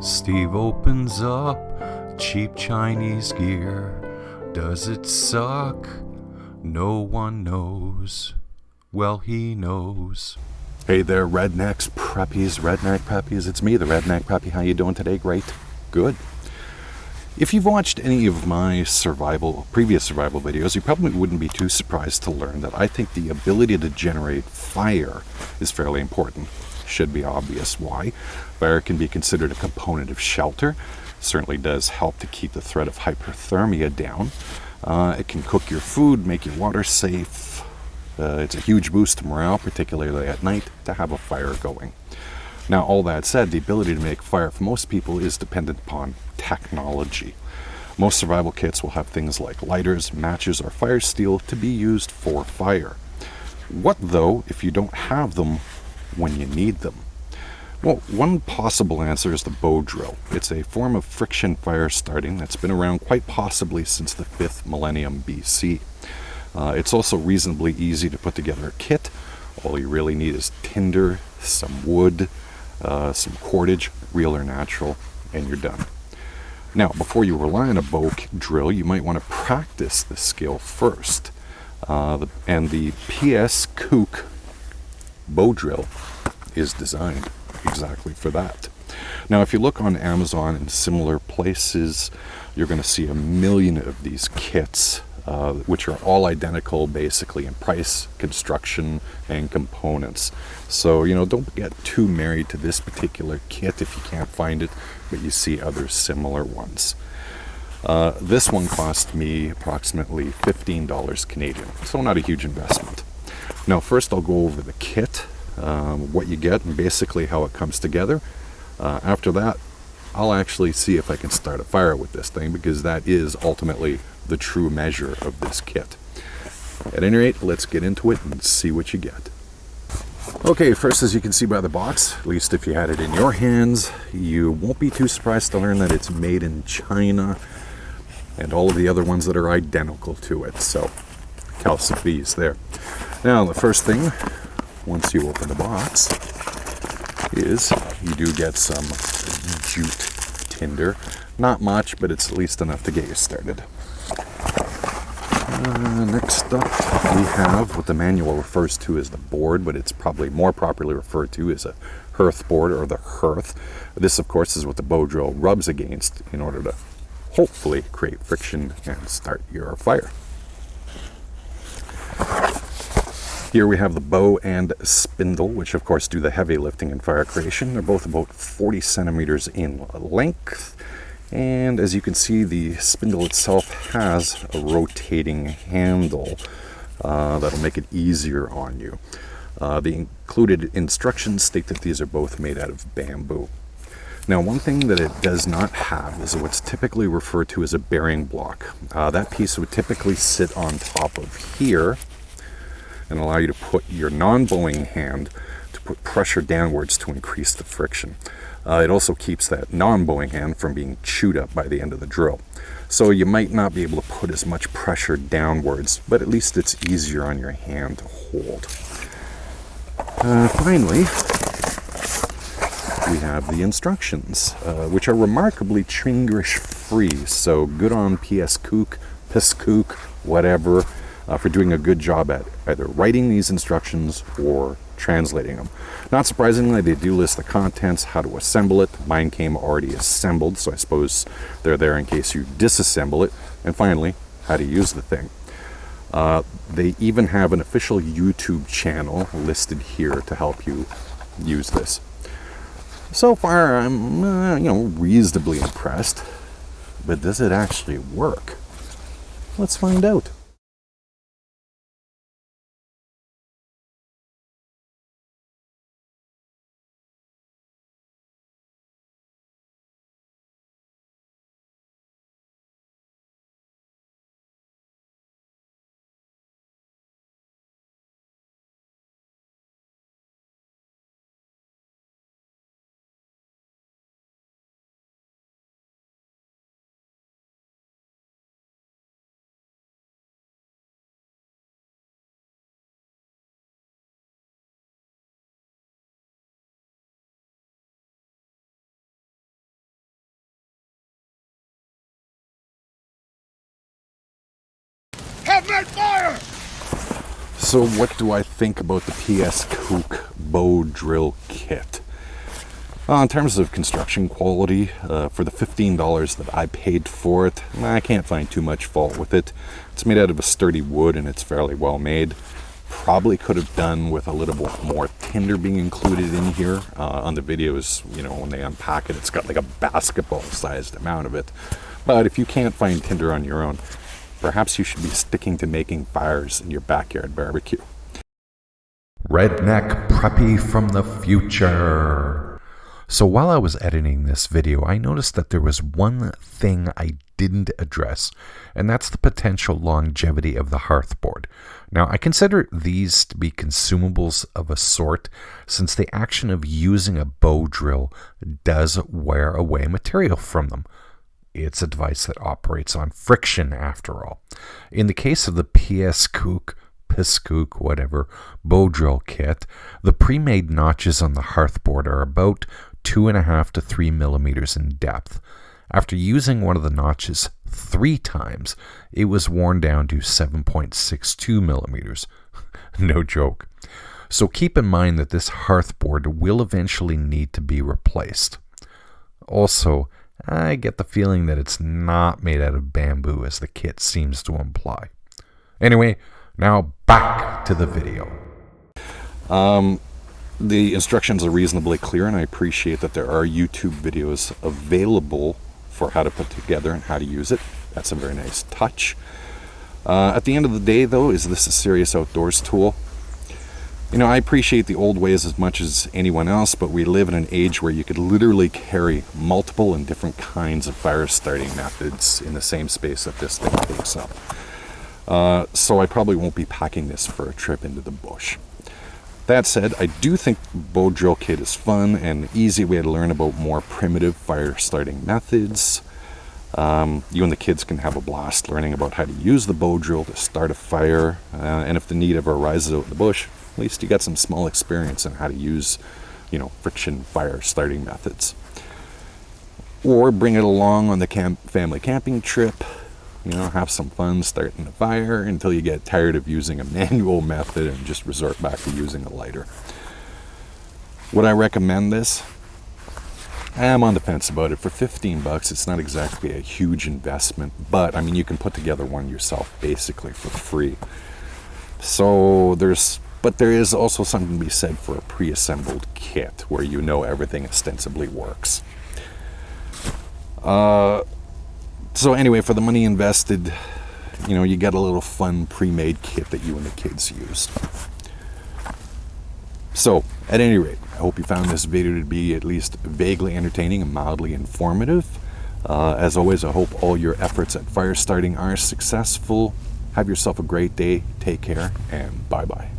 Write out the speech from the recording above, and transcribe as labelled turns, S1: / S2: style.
S1: Steve opens up cheap Chinese gear. Does it suck? No one knows. Well, he knows. Hey there, Rednecks, Preppies, Redneck Preppies. It's me, the Redneck Preppy. How you doing today? Great. Good. If you've watched any of my previous survival videos, you probably wouldn't be too surprised to learn that I think the ability to generate fire is fairly important. Should be obvious why. Fire can be considered a component of shelter. Certainly does help to keep the threat of hypothermia down. It can cook your food, make your water safe. It's a huge boost to morale, particularly at night, to have a fire going. Now, all that said, the ability to make fire for most people is dependent upon technology. Most survival kits will have things like lighters, matches, or fire steel to be used for fire. What, though, if you don't have them when you need them? Well, one possible answer is the bow drill. It's a form of friction fire starting that's been around quite possibly since the 5th millennium BC. It's also reasonably easy to put together a kit. All you really need is tinder, some wood, some cordage, real or natural, and you're done. Now, before you rely on a bow drill, you might want to practice the skill first. And the PSKOOK Bow Drill is designed exactly for that. Now, if you look on Amazon and similar places, you're going to see a million of these kits, which are all identical basically in price, construction, and components. So, don't get too married to this particular kit if you can't find it, but you see other similar ones. This one cost me approximately $15 Canadian, so not a huge investment. Now, first I'll go over the kit, what you get, and basically how it comes together. After that, I'll actually see if I can start a fire with this thing, because that is ultimately the true measure of this kit. At any rate, let's get into it and see what you get. Okay, first, as you can see by the box, at least if you had it in your hands, you won't be too surprised to learn that it's made in China, and all of the other ones that are identical to it. So, calcifies there. Now, the first thing, once you open the box, is you do get some jute tinder. Not much, but it's at least enough to get you started. Next up, we have what the manual refers to as the board, but it's probably more properly referred to as a Hearth board, or the Hearth. This, of course, is what the bow drill rubs against in order to hopefully create friction and start your fire. Here we have the bow and spindle, which of course do the heavy lifting in fire creation. They're both about 40 centimeters in length. And as you can see, the spindle itself has a rotating handle that'll make it easier on you. The included instructions state that these are both made out of bamboo. Now, one thing that it does not have is what's typically referred to as a bearing block. That piece would typically sit on top of here and allow you to put your non-bowing hand to put pressure downwards to increase the friction. It also keeps that non-bowing hand from being chewed up by the end of the drill. So you might not be able to put as much pressure downwards, but at least it's easier on your hand to hold. Finally, we have the instructions, which are remarkably Chinglish free, so good on PSKOOK, whatever, for doing a good job at either writing these instructions or translating them. Not surprisingly, they do list the contents, how to assemble it. Mine came already assembled, so I suppose they're there in case you disassemble it. And finally, how to use the thing. They even have an official YouTube channel listed here to help you use this. So far, I'm, reasonably impressed. But does it actually work? Let's find out.
S2: Movement fire!
S1: So what do I think about the PSKOOK Bow Drill Kit? In terms of construction quality, for the $15 that I paid for it, I can't find too much fault with it. It's made out of a sturdy wood and it's fairly well made. Probably could have done with a little bit more tinder being included in here. On the videos, you know, when they unpack it, it's got like a basketball-sized amount of it. But if you can't find tinder on your own, perhaps you should be sticking to making fires in your backyard barbecue.
S3: Redneck Preppy from the future. So while I was editing this video, I noticed that there was one thing I didn't address, and that's the potential longevity of the Hearth board. Now, I consider these to be consumables of a sort, since the action of using a bow drill does wear away material from them. It's a device that operates on friction, after all. In the case of the PSKOOK, whatever, bow drill kit, the pre-made notches on the Hearth board are about 2.5 to 3 millimeters in depth. After using one of the notches 3 times, it was worn down to 7.62 millimeters. No joke. So keep in mind that this Hearth board will eventually need to be replaced. Also, I get the feeling that it's not made out of bamboo, as the kit seems to imply. Anyway, now back to the video.
S1: The instructions are reasonably clear, and I appreciate that there are YouTube videos available for how to put together and how to use it. That's a very nice touch. At the end of the day, though, is this a serious outdoors tool? You know, I appreciate the old ways as much as anyone else, but we live in an age where you could literally carry multiple and different kinds of fire starting methods in the same space that this thing takes up. So I probably won't be packing this for a trip into the bush. That said, I do think Bow Drill Kit is fun and an easy way to learn about more primitive fire starting methods. You and the kids can have a blast learning about how to use the bow drill to start a fire, and if the need ever arises out in the bush, at least you got some small experience on how to use, you know, friction fire starting methods. Or bring it along on the family camping trip. You know, have some fun starting a fire until you get tired of using a manual method and just resort back to using a lighter. Would I recommend this? I'm on the fence about it. For $15, it's not exactly a huge investment, but I mean, you can put together one yourself basically for free. So there is also something to be said for a pre-assembled kit where you know everything ostensibly works. So anyway, for the money invested, you know, you get a little fun pre-made kit that you and the kids used. So, at any rate, I hope you found this video to be at least vaguely entertaining and mildly informative. As always, I hope all your efforts at fire starting are successful. Have yourself a great day, take care, and bye-bye.